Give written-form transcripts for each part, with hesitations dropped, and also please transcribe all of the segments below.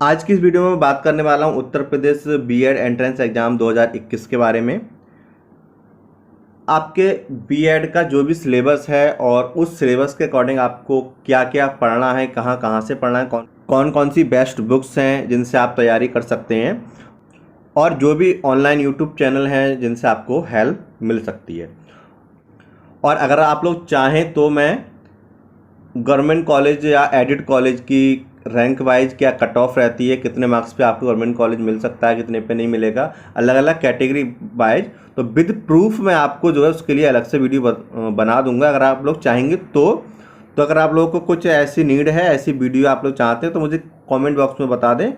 आज की इस वीडियो में मैं बात करने वाला हूं Uttar Pradesh BEd entrance exam 2021 के बारे में। आपके बीएड का जो भी सिलेबस है और उस सिलेबस के अकॉर्डिंग आपको क्या क्या पढ़ना है, कहां कहां से पढ़ना है, कौन कौन सी बेस्ट बुक्स हैं जिनसे आप तैयारी कर सकते हैं, और जो भी ऑनलाइन यूट्यूब चैनल हैं जिनसे आपको हेल्प मिल सकती है। और अगर आप लोग चाहें तो मैं गवर्नमेंट कॉलेज या एडिड कॉलेज की रैंक वाइज क्या कट ऑफ रहती है, कितने मार्क्स पे आपको गवर्नमेंट कॉलेज मिल सकता है, कितने पे नहीं मिलेगा, अलग अलग कैटेगरी वाइज, तो विद प्रूफ मैं आपको जो है उसके लिए अलग से वीडियो बना दूंगा अगर आप लोग चाहेंगे तो अगर आप लोगों को कुछ ऐसी नीड है, ऐसी वीडियो आप लोग चाहते हैं तो मुझे कमेंट बॉक्स में बता दें।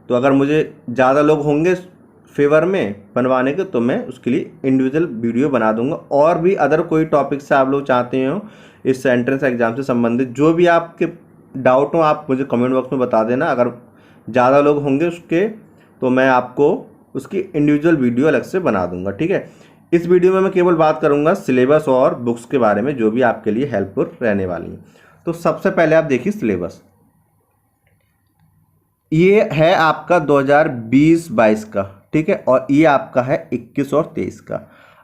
तो अगर मुझे ज़्यादा लोग होंगे फेवर में बनवाने के तो मैं उसके लिए इंडिविजुअल वीडियो बना दूंगा। और भी अदर कोई टॉपिक से आप लोग चाहते हो इस एंट्रेंस एग्ज़ाम से संबंधित जो भी आपके डाउट हो आप मुझे कमेंट बॉक्स में बता देना। अगर ज़्यादा लोग होंगे उसके तो मैं आपको उसकी इंडिविजुअल वीडियो अलग से बना दूंगा, ठीक है। इस वीडियो में मैं केवल बात करूंगा सिलेबस और बुक्स के बारे में जो भी आपके लिए हेल्पफुल रहने वाली हैं। तो सबसे पहले आप देखिए सिलेबस, ये है आपका 2020-22 का, ठीक है, और ये आपका है 21 और 23 का।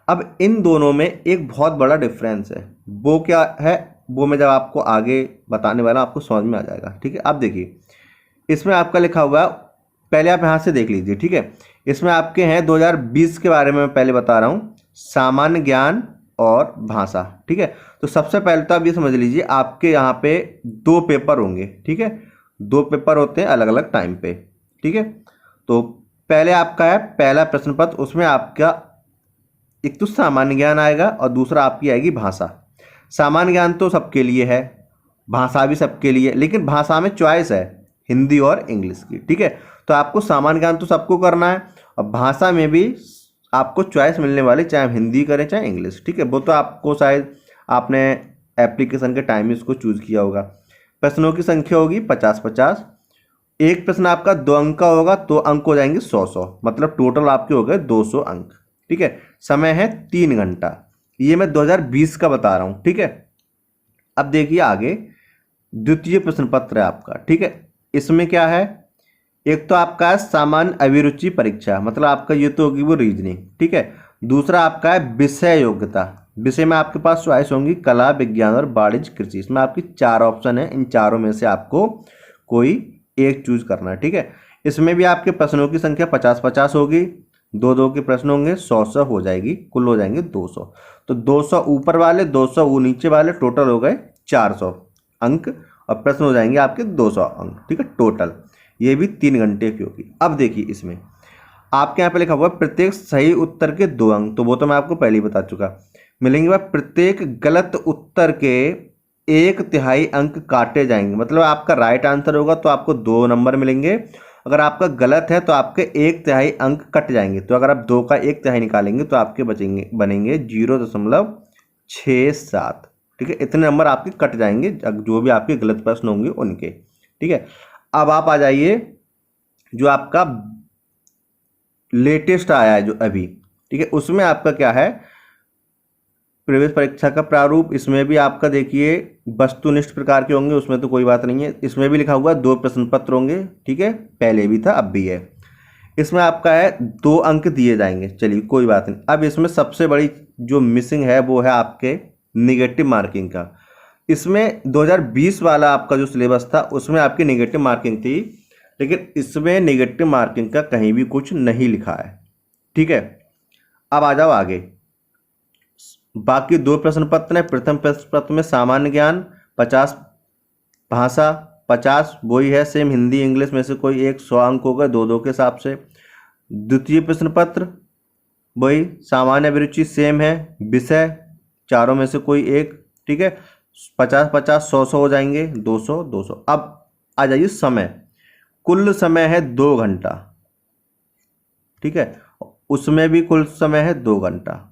अब इन दोनों में एक बहुत बड़ा डिफरेंस है, वो क्या है वो मैं जब आपको आगे बताने वाला आपको समझ में आ जाएगा, ठीक है। आप देखिए इसमें आपका लिखा हुआ है, पहले आप यहाँ से देख लीजिए, ठीक है। इसमें आपके हैं 2020 के बारे में मैं पहले बता रहा हूँ, सामान्य ज्ञान और भाषा, ठीक है। तो सबसे पहले तो आप ये समझ लीजिए आपके यहाँ पे दो पेपर होंगे, ठीक है, दो पेपर होते हैं अलग अलग टाइम पे, ठीक है। तो पहले आपका है पहला प्रश्न पत्र, उसमें आपका एक तो सामान्य ज्ञान आएगा और दूसरा आपकी आएगी भाषा। सामान्य ज्ञान तो सबके लिए है, भाषा भी सबके लिए, लेकिन भाषा में चॉइस है हिंदी और इंग्लिश की, ठीक है। तो आपको सामान्य ज्ञान तो सबको करना है और भाषा में भी आपको चॉइस मिलने वाली, चाहे हम हिंदी करें चाहे इंग्लिश, ठीक है। वो तो आपको शायद आपने एप्लीकेशन के टाइम में इसको चूज़ किया होगा। प्रश्नों की संख्या होगी 50-50, एक प्रश्न आपका 2 अंक का होगा तो अंक हो जाएंगे 100-100, मतलब टोटल आपके हो गए 200 अंक, ठीक है। समय है 3 घंटा, ये मैं 2020 का बता रहा हूँ, ठीक है। अब देखिए आगे द्वितीय प्रश्न पत्र है आपका, ठीक है। इसमें क्या है, एक तो आपका है सामान्य अभिरुचि परीक्षा, मतलब आपका ये तो होगी वो रीजनिंग, ठीक है। दूसरा आपका है विषय योग्यता, विषय में आपके पास चॉइस होंगी कला, विज्ञान और वाणिज्य कृषि। इसमें आपकी 4 ऑप्शन है, इन चारों में से आपको कोई एक चूज करना है, ठीक है। इसमें भी आपके प्रश्नों की संख्या 50-50 होगी, 2-2 के प्रश्न होंगे, 100-100 हो जाएगी, कुल हो जाएंगे 200। तो 200 ऊपर वाले 200 वो नीचे वाले, टोटल हो गए 400 अंक और प्रश्न हो जाएंगे आपके 200 अंक, ठीक है टोटल। ये भी 3 घंटे की होगी। अब देखिए इसमें आपके यहाँ पे लिखा हुआ है प्रत्येक सही उत्तर के 2 अंक, तो वो तो मैं आपको पहले ही बता चुका, मिलेंगे। वह प्रत्येक गलत उत्तर के 1/3 अंक काटे जाएंगे, मतलब आपका राइट आंसर होगा तो आपको 2 नंबर मिलेंगे, अगर आपका गलत है तो आपके 1/3 अंक कट जाएंगे। तो अगर आप 2 का 1/3 निकालेंगे तो आपके बनेंगे 0.67, ठीक है। इतने नंबर आपके कट जाएंगे जो भी आपके गलत प्रश्न होंगे उनके, ठीक है। अब आप आ जाइए जो आपका लेटेस्ट आया है जो अभी, ठीक है, उसमें आपका क्या है प्रवेश परीक्षा का प्रारूप। इसमें भी आपका देखिए वस्तुनिष्ठ प्रकार के होंगे, उसमें तो कोई बात नहीं है। इसमें भी लिखा हुआ 2 प्रश्न पत्र होंगे, ठीक है, पहले भी था अब भी है। इसमें आपका है 2 अंक दिए जाएंगे, चलिए कोई बात नहीं। अब इसमें सबसे बड़ी जो मिसिंग है वो है आपके निगेटिव मार्किंग का। इसमें 2020 वाला आपका जो सिलेबस था उसमें आपकी निगेटिव मार्किंग थी, लेकिन इसमें निगेटिव मार्किंग का कहीं भी कुछ नहीं लिखा है, ठीक है। अब आ जाओ आगे, बाकी 2 प्रश्न पत्र हैं। प्रथम प्रश्न पत्र में सामान्य ज्ञान 50, भाषा 50, वही है सेम, हिंदी इंग्लिश में से कोई एक, 100 अंक हो गए 2-2 के हिसाब से। द्वितीय प्रश्न पत्र वही सामान्य अभिरुचि सेम है, विषय चारों में से कोई एक, ठीक है। 50-50, 100-100 हो जाएंगे, 200-200। अब आ जाइए समय, कुल समय है 2 घंटा, ठीक है, उसमें भी कुल समय है 2 घंटा।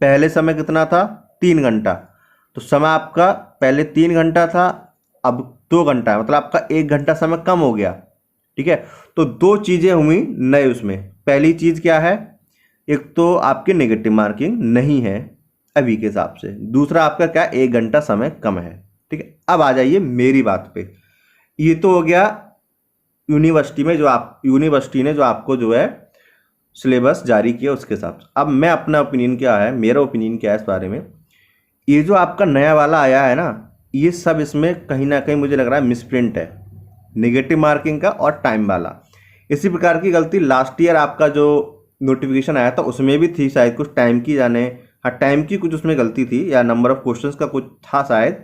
पहले समय कितना था 3 घंटा, तो समय आपका पहले 3 घंटा था अब 2 घंटा है, मतलब आपका 1 घंटा समय कम हो गया, ठीक है। तो 2 चीज़ें हुई नए उसमें। पहली चीज़ क्या है, एक तो आपकी नेगेटिव मार्किंग नहीं है अभी के हिसाब से, दूसरा आपका क्या 1 घंटा समय कम है, ठीक है। अब आ जाइए मेरी बात पे, ये तो हो गया यूनिवर्सिटी ने जो आपको जो है सिलेबस जारी किया उसके हिसाब से। अब मैं अपना ओपिनियन क्या है, मेरा ओपिनियन क्या है इस बारे में, ये जो आपका नया वाला आया है ना, ये सब इसमें कहीं ना कहीं मुझे लग रहा है मिसप्रिंट है, नेगेटिव मार्किंग का और टाइम वाला। इसी प्रकार की गलती लास्ट ईयर आपका जो नोटिफिकेशन आया था उसमें भी थी शायद, कुछ टाइम की जाने, हाँ टाइम की कुछ उसमें गलती थी, या नंबर ऑफ क्वेश्चंस का कुछ था शायद,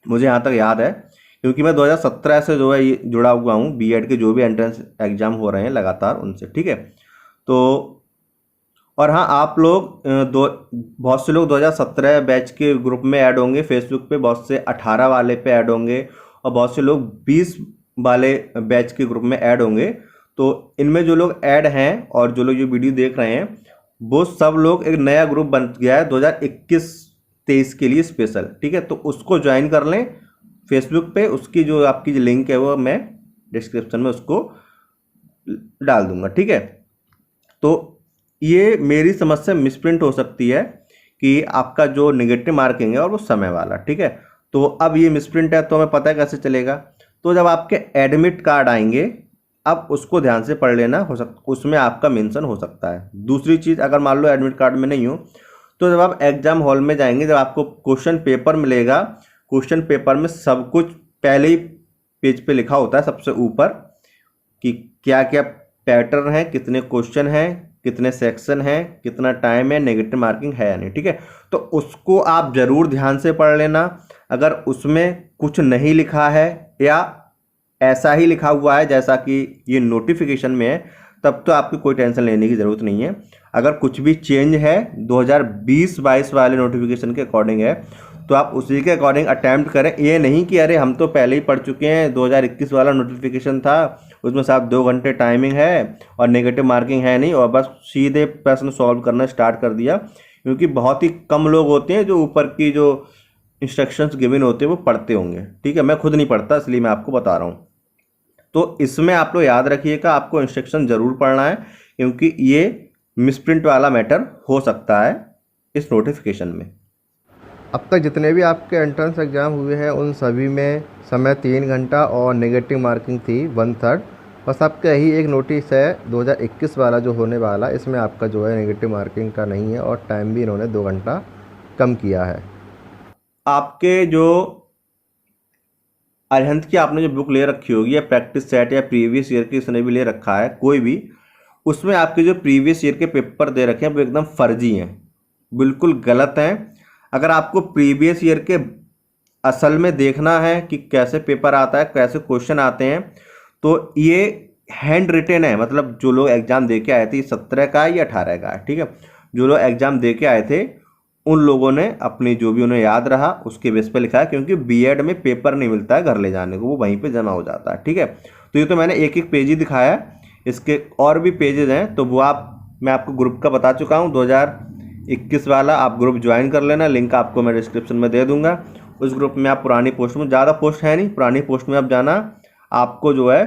मुझे यहाँ तक याद है, क्योंकि मैं 2017 से जो है ये जुड़ा हुआ हूँ, बीएड के जो भी एंट्रेंस एग्जाम हो रहे हैं लगातार उनसे, ठीक है। तो और हाँ, आप लोग बहुत से लोग 2017 बैच के ग्रुप में ऐड होंगे फेसबुक पे, बहुत से 18 वाले पे ऐड होंगे, और बहुत से लोग 20 वाले बैच के ग्रुप में ऐड होंगे। तो इनमें जो लोग ऐड हैं और जो लोग ये वीडियो देख रहे हैं, वो सब लोग एक नया ग्रुप बन गया है 2021-23 के लिए स्पेशल, ठीक है। तो उसको ज्वाइन कर लें फेसबुक पे, उसकी जो आपकी जो लिंक है वो मैं डिस्क्रिप्शन में उसको डाल दूंगा, ठीक है। तो ये मेरी समझ से मिसप्रिंट हो सकती है कि आपका जो नेगेटिव मार्किंग है और वो समय वाला, ठीक है। तो अब ये मिसप्रिंट है तो हमें पता है कैसे चलेगा, तो जब आपके एडमिट कार्ड आएंगे अब उसको ध्यान से पढ़ लेना, हो सकता उसमें आपका मेंशन हो सकता है। दूसरी चीज़, अगर मान लो एडमिट कार्ड में नहीं हो तो जब आप एग्जाम हॉल में जाएंगे, जब आपको क्वेश्चन पेपर मिलेगा, क्वेश्चन पेपर में सब कुछ पहले ही पेज पे लिखा होता है सबसे ऊपर कि क्या क्या पैटर्न है, कितने क्वेश्चन हैं, कितने सेक्शन हैं, कितना टाइम है, नेगेटिव मार्किंग है या नहीं, ठीक है। तो उसको आप ज़रूर ध्यान से पढ़ लेना। अगर उसमें कुछ नहीं लिखा है या ऐसा ही लिखा हुआ है जैसा कि ये नोटिफिकेशन में है, तब तो आपको कोई टेंशन लेने की ज़रूरत नहीं है। अगर कुछ भी चेंज है 2020-22 वाले नोटिफिकेशन के अकॉर्डिंग है तो आप उसी के अकॉर्डिंग अटैम्प्ट करें। ये नहीं कि अरे हम तो पहले ही पढ़ चुके हैं, 2021 वाला नोटिफिकेशन था उसमें साथ 2 घंटे टाइमिंग है और नेगेटिव मार्किंग है नहीं, और बस सीधे प्रश्न सॉल्व करना स्टार्ट कर दिया। क्योंकि बहुत ही कम लोग होते हैं जो ऊपर की जो इंस्ट्रक्शंस गिवन होते हैं वो पढ़ते होंगे, ठीक है। मैं खुद नहीं पढ़ता इसलिए मैं आपको बता रहा हूँ। तो इसमें आप लोग याद रखिएगा, आपको इंस्ट्रक्शन ज़रूर पढ़ना है, क्योंकि ये मिसप्रिंट वाला मैटर हो सकता है इस नोटिफिकेशन में। अब तक जितने भी आपके एंट्रेंस एग्ज़ाम हुए हैं उन सभी में समय 3 घंटा और नेगेटिव मार्किंग थी 1/3। बस आपका यही एक नोटिस है 2021 वाला जो होने वाला, इसमें आपका जो है नेगेटिव मार्किंग का नहीं है और टाइम भी इन्होंने 2 घंटा कम किया है। आपके जो अरिहंत की आपने जो बुक ले रखी होगी या प्रैक्टिस सेट या प्रीवियस ईयर की इसने भी ले रखा है कोई भी, उसमें आपके जो प्रीवियस ईयर के पेपर दे रखे हैं वो एकदम फर्जी हैं, बिल्कुल गलत हैं। अगर आपको प्रीवियस ईयर के असल में देखना है कि कैसे पेपर आता है, कैसे क्वेश्चन आते हैं, तो ये हैंड रिटेन है, मतलब जो लोग एग्ज़ाम दे के आए थे 17 का या 18 का है, ठीक है। जो लोग एग्ज़ाम दे के आए थे उन लोगों ने अपनी जो भी उन्हें याद रहा उसके बेस पे लिखा है, क्योंकि बीएड में पेपर नहीं मिलता है घर ले जाने को, वो वहीं पे जमा हो जाता है, ठीक है। तो ये तो मैंने एक एक पेज ही दिखाया है, इसके और भी पेजेस हैं तो वो मैं आपको ग्रुप का बता चुका हूँ 2021 वाला, आप ग्रुप ज्वाइन कर लेना, लिंक आपको मैं डिस्क्रिप्शन में दे दूंगा। उस ग्रुप में आप पुरानी पोस्ट में, ज़्यादा पोस्ट है नहीं, पुरानी पोस्ट में आप जाना, आपको जो है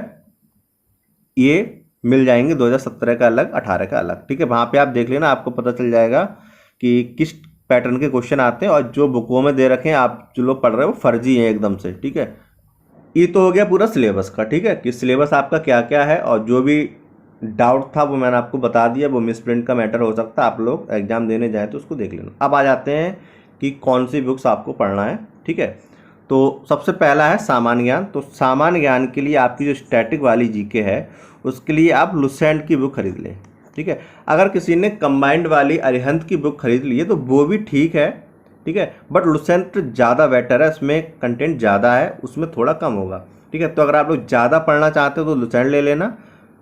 ये मिल जाएंगे 2017 का अलग, 18 का अलग, ठीक है। वहाँ पे आप देख लेना, आपको पता चल जाएगा कि किस पैटर्न के क्वेश्चन आते हैं, और जो बुकों में दे रखे हैं आप जो लोग पढ़ रहे हैं वो फर्जी हैं एकदम से, ठीक है। ये तो हो गया पूरा सिलेबस का, ठीक है, कि सिलेबस आपका क्या क्या है, और जो भी डाउट था वो मैंने आपको बता दिया, वो मिसप्रिंट का मैटर हो सकता है, आप लोग एग्जाम देने जाएँ तो उसको देख लेना। अब आ जाते हैं कि कौन सी बुक्स आपको पढ़ना है, ठीक है। तो सबसे पहला है सामान्य ज्ञान। तो सामान्य ज्ञान के लिए आपकी जो स्टैटिक वाली जीके है उसके लिए आप लुसेंट की बुक खरीद लें, ठीक है। अगर किसी ने कंबाइंड वाली अरिहंत की बुक खरीद ली है तो वो भी ठीक है, ठीक है, बट लुसेंट ज़्यादा बेटर है, इसमें कंटेंट ज़्यादा है, उसमें थोड़ा कम होगा, ठीक है। तो अगर आप लोग ज़्यादा पढ़ना चाहते हो तो लुसेंट ले लेना।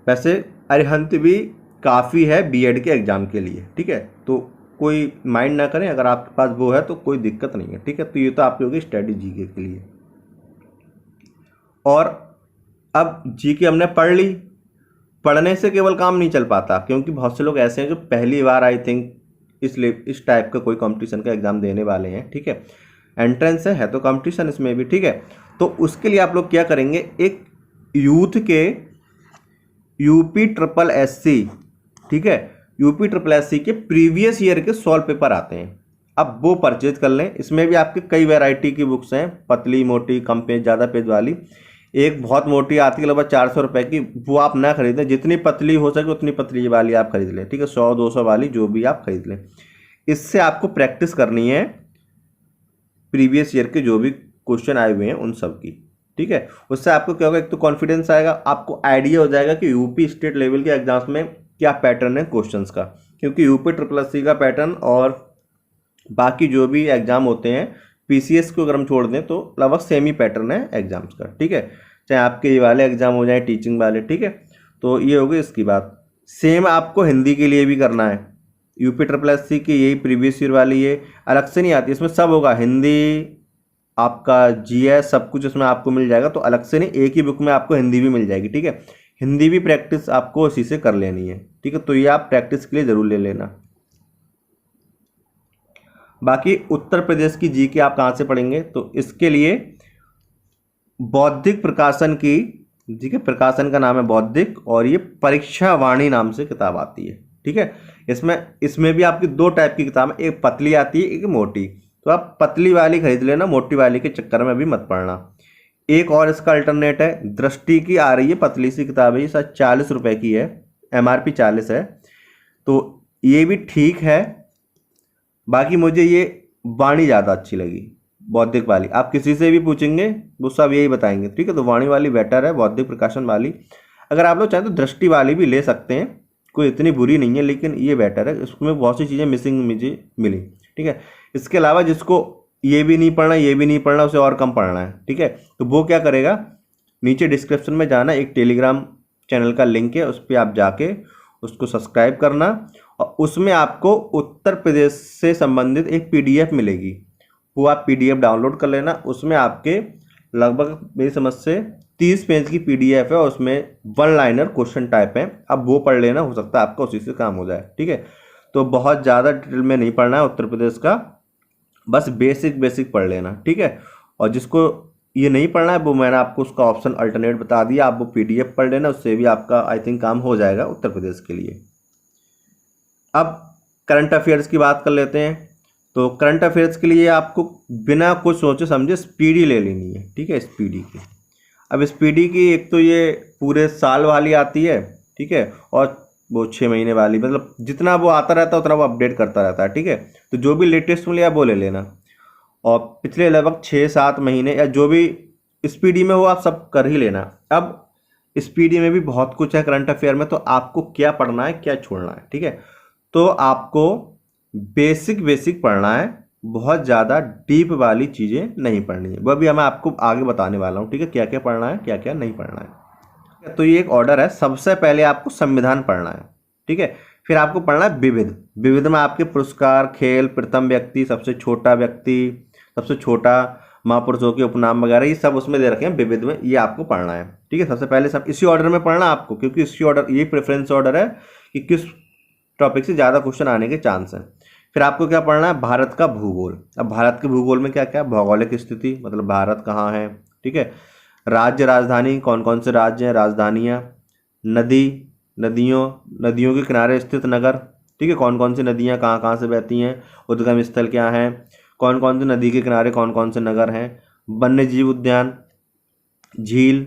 वैसे अरिहंत भी काफ़ी है बीएड के एग्ज़ाम के लिए, ठीक है। तो कोई माइंड ना करें, अगर आपके पास वो है तो कोई दिक्कत नहीं है, ठीक है। तो ये तो आपकी होगी स्टडी जीके के लिए। और अब जीके हमने पढ़ ली, पढ़ने से केवल काम नहीं चल पाता, क्योंकि बहुत से लोग ऐसे हैं जो पहली बार आई थिंक इसलिए इस टाइप का कोई कंपटीशन का एग्ज़ाम देने वाले हैं, ठीक है। एंट्रेंस है तो कंपटीशन इसमें भी, ठीक है। तो उसके लिए आप लोग क्या करेंगे, एक यूथ के UPSSC, ठीक है, UPSSC के प्रीवियस ईयर के सॉल्व पेपर आते हैं, अब वो परचेज कर लें। इसमें भी आपके कई वैरायटी की बुक्स हैं, पतली मोटी, कम पेज, ज़्यादा पेज वाली। एक बहुत मोटी आती है लगभग 400 रुपये की, वो आप ना खरीदें। जितनी पतली हो सके उतनी पतली वाली आप खरीद लें, ठीक है, 100-200 वाली जो भी आप खरीद लें। इससे आपको प्रैक्टिस करनी है प्रीवियस ईयर के जो भी क्वेश्चन आए हुए हैं उन सब की, ठीक है। उससे आपको क्या होगा, एक तो कॉन्फिडेंस आएगा, आपको आइडिया हो जाएगा कि यूपी स्टेट लेवल के एग्जाम्स में क्या पैटर्न है क्वेश्चंस का, क्योंकि यूपी SSC का पैटर्न और बाकी जो भी एग्जाम होते हैं पीसीएस को अगर हम छोड़ दें तो लगभग सेम ही पैटर्न है एग्जाम्स का, ठीक है। चाहे आपके ये वाले एग्जाम हो जाए टीचिंग वाले, ठीक है। तो ये होगी इसकी बात। सेम आपको हिंदी के लिए भी करना है। यूपी SSC की यही प्रीवियस ईयर वाली ये अलग से नहीं आती, इसमें सब होगा, हिंदी आपका जीएस सब कुछ इसमें आपको मिल जाएगा। तो अलग से नहीं, एक ही बुक में आपको हिंदी भी मिल जाएगी, ठीक है। हिंदी भी प्रैक्टिस आपको इसी से कर लेनी है, ठीक है। तो ये आप प्रैक्टिस के लिए ज़रूर ले लेना। बाकी उत्तर प्रदेश की जीके आप कहाँ से पढ़ेंगे, तो इसके लिए बौद्धिक प्रकाशन की, ठीक है, प्रकाशन का नाम है बौद्धिक, और ये परीक्षा वाणी नाम से किताब आती है, ठीक है। इसमें भी आपकी दो टाइप की किताब है, एक पतली आती है, एक मोटी। तो आप पतली वाली खरीद लेना, मोटी वाली के चक्कर में अभी मत पड़ना। एक और इसका अल्टरनेट है, दृष्टि की आ रही है पतली सी किताब है, ये शायद 40 रुपये की है, MRP 40 है, तो ये भी ठीक है। बाकी मुझे ये वाणी ज़्यादा अच्छी लगी, बौद्धिक वाली। आप किसी से भी पूछेंगे वो सब यही बताएंगे, ठीक है। तो वाणी वाली बेटर है, बौद्धिक प्रकाशन वाली। अगर आप लोग चाहें तो दृष्टि वाली भी ले सकते हैं, कोई इतनी बुरी नहीं है, लेकिन ये बेटर है, इसमें बहुत सी चीज़ें मिसिंग मुझे मिली, ठीक है। इसके अलावा जिसको ये भी नहीं पढ़ना, ये भी नहीं पढ़ना, उसे और कम पढ़ना है, ठीक है, तो वो क्या करेगा, नीचे डिस्क्रिप्शन में जाना, एक टेलीग्राम चैनल का लिंक है, उस पर आप जाके उसको सब्सक्राइब करना, और उसमें आपको उत्तर प्रदेश से संबंधित एक PDF मिलेगी, वो आप PDF डाउनलोड कर लेना। उसमें आपके लगभग मेरी समझ से 30 पेज की PDF है, और उसमें 1 लाइनर क्वेश्चन टाइप है, अब वो पढ़ लेना, हो सकता है आपका उसी से काम हो जाए, ठीक है। तो बहुत ज़्यादा डिटेल में नहीं पढ़ना है उत्तर प्रदेश का, बस बेसिक पढ़ लेना, ठीक है। और जिसको ये नहीं पढ़ना है वो मैंने आपको उसका ऑप्शन अल्टरनेट बता दिया, आप वो PDF पढ़ लेना, उससे भी आपका आई थिंक काम हो जाएगा उत्तर प्रदेश के लिए। अब करंट अफेयर्स की बात कर लेते हैं। तो करंट अफेयर्स के लिए आपको बिना कुछ सोचे समझे स्पीडी ले लेनी है, ठीक है, स्पीडी की। अब स्पीडी की एक तो ये पूरे साल वाली आती है, ठीक है, और वो 6 महीने वाली, मतलब जितना वो आता रहता है उतना वो अपडेट करता रहता है, ठीक है। तो जो भी लेटेस्ट मिले आप वो ले लेना, और पिछले लगभग 6-7 महीने या जो भी स्पीडी में हो आप सब कर ही लेना। अब स्पीडी में भी बहुत कुछ है करंट अफेयर में, तो आपको क्या पढ़ना है क्या छोड़ना है, ठीक है। तो आपको बेसिक पढ़ना है, बहुत ज़्यादा डीप वाली चीज़ें नहीं पढ़नी है, वह भी मैं आपको आगे बताने वाला हूँ, ठीक है, क्या क्या पढ़ना है क्या क्या नहीं पढ़ना है। तो ये एक ऑर्डर है, सबसे पहले आपको संविधान पढ़ना है, ठीक है। फिर आपको पढ़ना है विविध। विविध में आपके पुरस्कार, खेल, प्रथम व्यक्ति, सबसे छोटा व्यक्ति, सबसे छोटा, महापुरुषों के उपनाम वगैरह, ये सब उसमें दे रखे हैं विविध में, ये आपको पढ़ना है, ठीक है। सबसे पहले सब इसी ऑर्डर में पढ़ना आपको, क्योंकि इसी ऑर्डर, ये प्रेफरेंस ऑर्डर है कि किस टॉपिक से ज़्यादा क्वेश्चन आने के चांस हैं। फिर आपको क्या पढ़ना है, भारत का भूगोल। अब भारत के भूगोल में क्या क्या, भौगोलिक स्थिति, मतलब भारत कहाँ है, ठीक है, राज्य राजधानी, कौन कौन से राज्य हैं, राजधानियाँ, नदियों के किनारे स्थित नगर, ठीक है, कौन कौन सी नदियाँ कहाँ कहाँ से बहती हैं, उद्गम स्थल क्या हैं, कौन कौन सी नदी के किनारे कौन कौन से नगर हैं, वन्य जीव उद्यान, झील,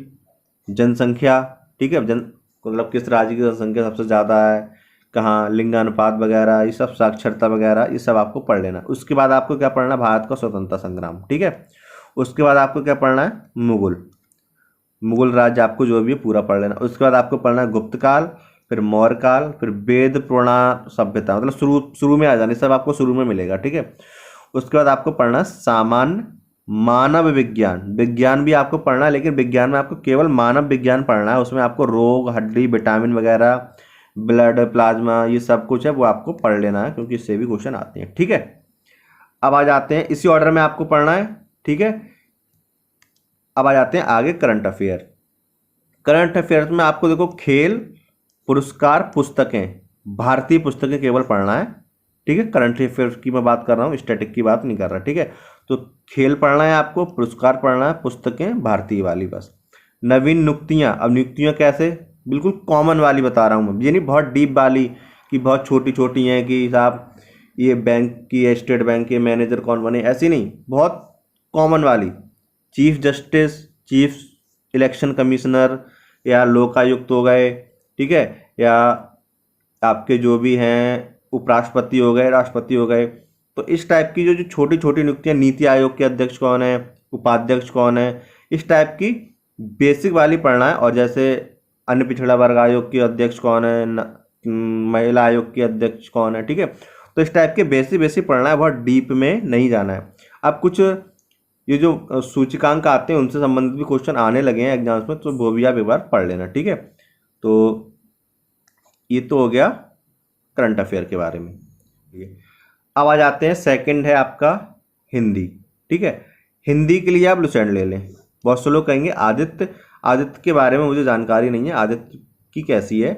जनसंख्या, ठीक है, मतलब किस राज्य की जनसंख्या सबसे ज़्यादा है, कहाँ, लिंगानुपात वगैरह, ये सब, साक्षरता वगैरह, ये सब आपको पढ़ लेना। उसके बाद आपको क्या पढ़ना है, भारत का स्वतंत्रता संग्राम, ठीक है। उसके बाद आपको क्या पढ़ना है, मुगल राज्य आपको जो भी है पूरा पढ़ लेना। उसके बाद आपको पढ़ना है गुप्त काल, फिर मौर्य काल, फिर वेद पुराण सभ्यता, मतलब शुरू में आ जाना, सब आपको शुरू में मिलेगा, ठीक है। उसके बाद आपको पढ़ना है सामान्य मानव विज्ञान। विज्ञान भी आपको पढ़ना है, लेकिन विज्ञान में आपको केवल मानव विज्ञान पढ़ना है, उसमें आपको रोग, हड्डी, विटामिन वगैरह, ब्लड, प्लाज्मा, ये सब कुछ है वो आपको पढ़ लेना है, क्योंकि इससे भी क्वेश्चन आते हैं, ठीक है। अब आ जाते हैं, इसी ऑर्डर में आपको पढ़ना है, ठीक है। अब आ जाते हैं आगे करंट अफेयर। करंट अफेयर्स में आपको देखो, खेल, पुरस्कार, पुस्तकें, भारतीय पुस्तकें केवल पढ़ना है, ठीक है। करंट अफेयर्स की मैं बात कर रहा हूँ, स्टैटिक की बात नहीं कर रहा, ठीक है। तो खेल पढ़ना है आपको, पुरस्कार पढ़ना है, पुस्तकें भारतीय वाली बस। नवीन नियुक्तियाँ, अब नियुक्तियाँ कैसे, बिल्कुल कॉमन वाली बता रहा हूँ मैं, ये नहीं बहुत डीप वाली कि बहुत छोटी छोटी हैं कि साहब ये बैंक की है, स्टेट बैंक के मैनेजर कौन बने, ऐसी नहीं, बहुत कॉमन वाली, chief justice, chief election commissioner या लोकायुक्त हो गए, ठीक है, या आपके जो भी हैं उपराष्ट्रपति हो गए, राष्ट्रपति हो गए। तो इस टाइप की जो छोटी छोटी नियुक्तियां, नीति आयोग के अध्यक्ष कौन है, उपाध्यक्ष कौन है, इस टाइप की बेसिक वाली पढ़ना है। और जैसे अन्य पिछड़ा वर्ग आयोग के अध्यक्ष कौन है, महिला आयोग के अध्यक्ष कौन है, ठीक है। तो इस टाइप के बेसिक बेसिक पढ़ना है, बहुत डीप में नहीं जाना है। अब कुछ ये जो सूचकांक आते हैं उनसे संबंधित भी क्वेश्चन आने लगे हैं एग्जाम्स में, तो वो भी आप एक बार पढ़ लेना, ठीक है। तो ये तो हो गया करंट अफेयर के बारे में। अब आ जाते हैं, सेकंड है आपका हिंदी, ठीक है। हिंदी के लिए आप लुसेंट ले लें। बहुत से लोग कहेंगे आदित्य के बारे में मुझे जानकारी नहीं है, आदित्य की कैसी है,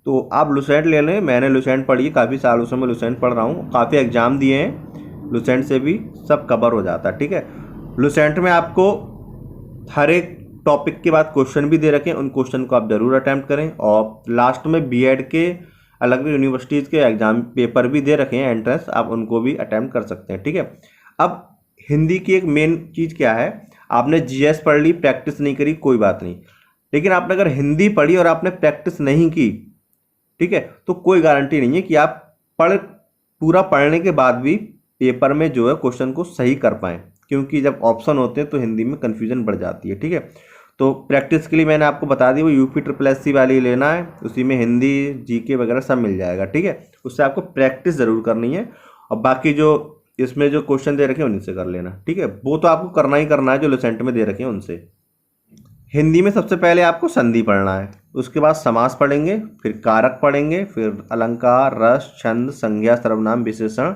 तो आप लुसेंट ले लें। मैंने लुसेंट पढ़ी है, काफ़ी सालों से मैं लुसेंट पढ़ रहा हूँ, काफ़ी एग्जाम दिए हैं, लुसेंट से भी सब कवर हो जाता है, ठीक है। लुसेंट में आपको हर एक टॉपिक के बाद क्वेश्चन भी दे रखे हैं, उन क्वेश्चन को आप जरूर अटैम्प्ट करें। और लास्ट में बीएड के अलग अलग यूनिवर्सिटीज़ के एग्जाम पेपर भी दे रखे हैं एंट्रेंस, आप उनको भी अटैम्प्ट कर सकते हैं, ठीक है। अब हिंदी की एक मेन चीज़ क्या है, आपने जीएस पढ़ ली, प्रैक्टिस नहीं करी, कोई बात नहीं, लेकिन आपने अगर हिंदी पढ़ी और आपने प्रैक्टिस नहीं की, ठीक है, तो कोई गारंटी नहीं है कि आप पूरा पढ़ने के बाद भी पेपर में जो है क्वेश्चन को सही कर पाएँ, क्योंकि जब ऑप्शन होते हैं तो हिंदी में कन्फ्यूजन बढ़ जाती है, ठीक है। तो प्रैक्टिस के लिए मैंने आपको बता दी, वो UP SSC वाली लेना है, उसी में हिंदी जीके वगैरह सब मिल जाएगा, ठीक है। उससे आपको प्रैक्टिस ज़रूर करनी है, और बाकी जो इसमें जो क्वेश्चन दे रखे हैं उन्हीं से कर लेना, ठीक है। वो तो आपको करना ही करना है जो लुसेंट में दे रखे हैं उनसे। हिंदी में सबसे पहले आपको संधि पढ़ना है, उसके बाद समास पढ़ेंगे, फिर कारक पढ़ेंगे, फिर अलंकार, रस, छंद, संज्ञा, सर्वनाम, विशेषण,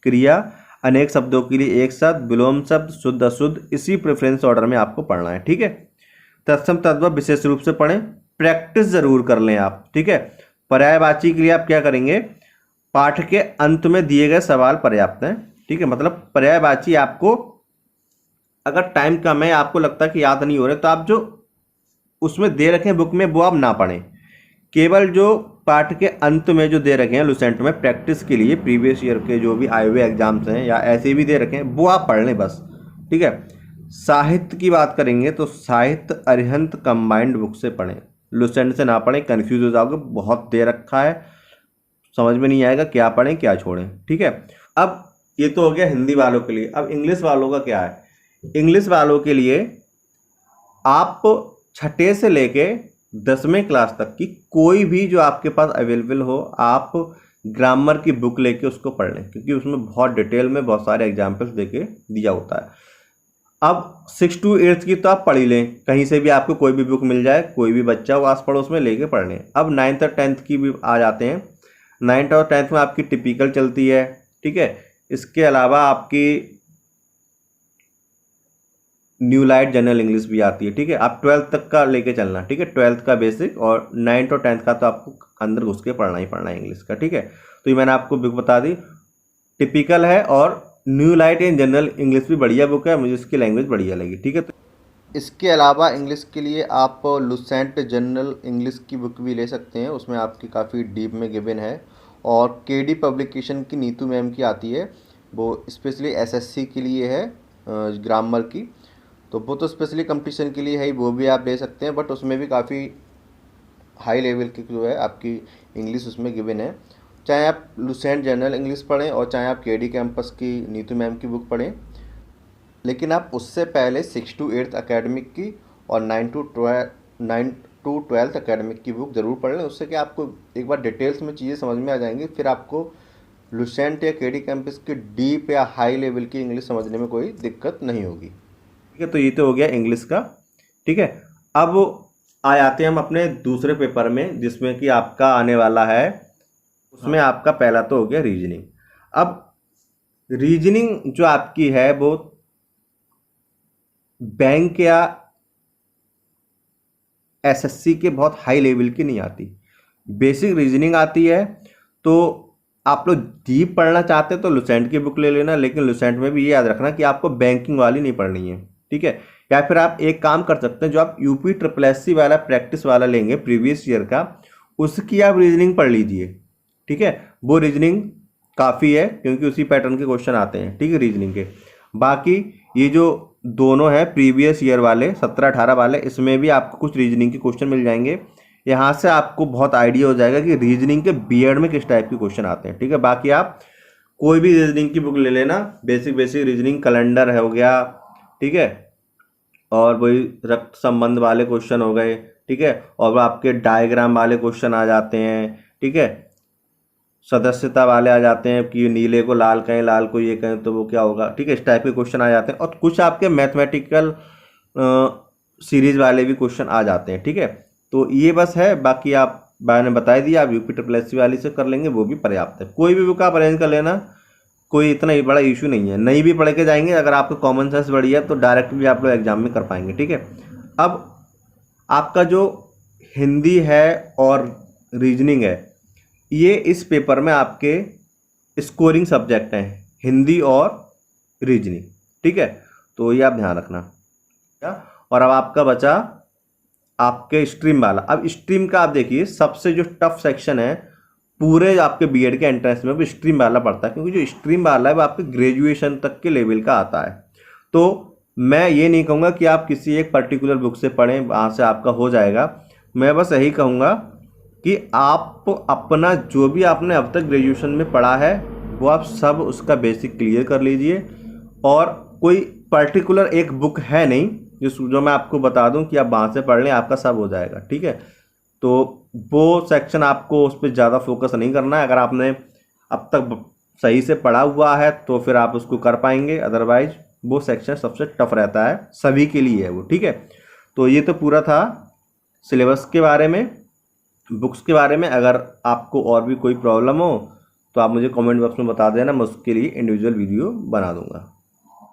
क्रिया, अनेक शब्दों के लिए एक शब्द, विलोम शब्द, शुद्ध अशुद्ध, इसी प्रेफरेंस ऑर्डर में आपको पढ़ना है, ठीक है। तत्सम तद्भव विशेष रूप से पढ़ें, प्रैक्टिस जरूर कर लें आप, ठीक है। पर्यायवाची के लिए आप क्या करेंगे, पाठ के अंत में दिए गए सवाल पर्याप्त हैं, ठीक है। मतलब पर्यायवाची आपको अगर टाइम कम है, आपको लगता है कि याद नहीं हो रहे, तो आप जो उसमें दे रखे हैं बुक में वो आप ना पढ़ें, केवल जो पाठ के अंत में जो दे रखे हैं लुसेंट में प्रैक्टिस के लिए, प्रीवियस ईयर के जो भी आए हुए एग्जाम्स हैं या ऐसे भी दे रखे हैं, वो आप पढ़ लें बस, ठीक है। साहित्य की बात करेंगे तो साहित्य अरिहंत कंबाइंड बुक से पढ़ें, लुसेंट से ना पढ़ें, कंफ्यूज हो जाओगे, बहुत दे रखा है, समझ में नहीं आएगा क्या पढ़ें क्या छोड़ें, ठीक है। अब ये तो हो गया हिंदी वालों के लिए। अब इंग्लिश वालों का क्या है, इंग्लिश वालों के लिए आप छठे से लेके 10वें क्लास तक की कोई भी जो आपके पास अवेलेबल हो, आप ग्रामर की बुक लेके उसको पढ़ लें, क्योंकि उसमें बहुत डिटेल में बहुत सारे एग्जाम्पल्स देके दिया होता है। अब 6 to 8 की तो आप पढ़ ही लें, कहीं से भी आपको कोई भी बुक मिल जाए, कोई भी बच्चा हो आस पड़ोस में लेके पढ़ लें। अब 9th और 10th की भी आ जाते हैं, 9th और 10th में आपकी टिपिकल चलती है, ठीक है। इसके अलावा आपकी न्यू लाइट जनरल इंग्लिश भी आती है, ठीक है। आप 12th तक का लेके चलना, ठीक है, 12th का बेसिक, और 9th और 10th का तो आपको अंदर घुस के पढ़ना ही पढ़ना है इंग्लिश का, ठीक है। तो ये मैंने आपको बुक बता दी, टिपिकल है, और new light in general English भी बढ़िया बुक है, मुझे इसकी लैंग्वेज बढ़िया लगी, ठीक है। तो इसके अलावा इंग्लिश के लिए आप लुसेंट जनरल इंग्लिश की बुक भी ले सकते हैं, उसमें आपकी काफ़ी डीप में गिवन है। और केडी पब्लिकेशन की नीतू मैम की आती है, वो स्पेशली एसएससी के लिए है, ग्रामर की, तो वो तो स्पेशली कंपटीशन के लिए है ही, वो भी आप ले सकते हैं, बट उसमें भी काफ़ी हाई लेवल की जो है आपकी इंग्लिश उसमें गिवन है। चाहे आप लुसेंट जनरल इंग्लिश पढ़ें और चाहे आप केडी कैंपस की नीतू मैम की बुक पढ़ें, लेकिन आप उससे पहले 6 to 8 एकेडमिक की और 9 to 12 एकेडमिक की बुक ज़रूर पढ़ लें। उससे क्या आपको एक बार डिटेल्स में चीज़ें समझ में आ जाएंगी, फिर आपको लुसेंट या केडी कैंपस की डीप या हाई लेवल की इंग्लिश समझने में कोई दिक्कत नहीं होगी, ठीक है। तो ये तो हो गया इंग्लिश का, ठीक है। अब आ जाते हैं हम अपने दूसरे पेपर में, जिसमें कि आपका आने वाला है, उसमें आपका पहला तो हो गया रीजनिंग। अब रीजनिंग जो आपकी है वो बैंक या एसएससी के बहुत हाई लेवल की नहीं आती, बेसिक रीजनिंग आती है। तो आप लोग डीप पढ़ना चाहते हैं तो लुसेंट की बुक ले लेना, लेकिन लुसेंट में भी ये याद रखना कि आपको बैंकिंग वाली नहीं पढ़नी है, ठीक है। या फिर आप एक काम कर सकते हैं, जो आप UP SSC वाला प्रैक्टिस वाला लेंगे प्रीवियस ईयर का, उसकी आप रीजनिंग पढ़ लीजिए, ठीक है। वो रीजनिंग काफ़ी है, क्योंकि उसी पैटर्न के क्वेश्चन आते हैं, ठीक है, रीजनिंग के। बाकी ये जो दोनों हैं प्रीवियस ईयर वाले 17-18 वाले, इसमें भी आपको कुछ रीजनिंग के क्वेश्चन मिल जाएंगे। यहाँ से आपको बहुत आइडिया हो जाएगा कि रीजनिंग के बीएड में किस टाइप के क्वेश्चन आते हैं, ठीक है। बाकी आप कोई भी रीजनिंग की बुक ले लेना, बेसिक रीजनिंग, कैलेंडर हो गया, ठीक है, और वही रक्त संबंध वाले क्वेश्चन हो गए, ठीक है, और आपके डायग्राम वाले क्वेश्चन आ जाते हैं, ठीक है, सदस्यता वाले आ जाते हैं कि नीले को लाल कहें, लाल को ये कहें तो वो क्या होगा, ठीक है, इस टाइप के क्वेश्चन आ जाते हैं। और कुछ आपके मैथमेटिकल सीरीज वाले भी क्वेश्चन आ जाते हैं, ठीक है। तो ये बस है, बाकी आप मैंने बता दिया, आप यूपी SSC वाली से कर लेंगे, वो भी पर्याप्त है। कोई भी बुक आप अरेंज कर लेना, कोई इतना ही बड़ा इशू नहीं है। नहीं भी पढ़ के जाएंगे, अगर आपका कॉमन सेंस बढ़िया है तो डायरेक्ट भी आप लोग एग्जाम में कर पाएंगे, ठीक है। अब आपका जो हिंदी है और रीजनिंग है, ये इस पेपर में आपके स्कोरिंग सब्जेक्ट हैं, हिंदी और रीजनिंग, ठीक है। तो ये आप ध्यान रखना। और अब आपका बचा आपके स्ट्रीम वाला। अब स्ट्रीम का आप देखिए, सबसे जो टफ सेक्शन है पूरे आपके बीएड के एंट्रेंस में वो स्ट्रीम वाला पड़ता है, क्योंकि जो स्ट्रीम वाला है वो आपके ग्रेजुएशन तक के लेवल का आता है। तो मैं ये नहीं कहूँगा कि आप किसी एक पर्टिकुलर बुक से पढ़ें, वहाँ से आपका हो जाएगा। मैं बस यही कहूँगा कि आप अपना जो भी आपने अब तक ग्रेजुएशन में पढ़ा है वो आप सब उसका बेसिक क्लियर कर लीजिए। और कोई पर्टिकुलर एक बुक है नहीं जो मैं आपको बता दूं कि आप वहाँ से पढ़ लें, आपका सब हो जाएगा, ठीक है। तो वो सेक्शन आपको उस पर ज़्यादा फोकस नहीं करना है। अगर आपने अब तक सही से पढ़ा हुआ है तो फिर आप उसको कर पाएंगे, अदरवाइज वो सेक्शन सबसे टफ रहता है, सभी के लिए है वो, ठीक है। तो ये तो पूरा था सिलेबस के बारे में, बुक्स के बारे में। अगर आपको और भी कोई प्रॉब्लम हो तो आप मुझे कमेंट बॉक्स में बता देना, मैं उसके लिए इंडिविजुअल वीडियो बना दूंगा।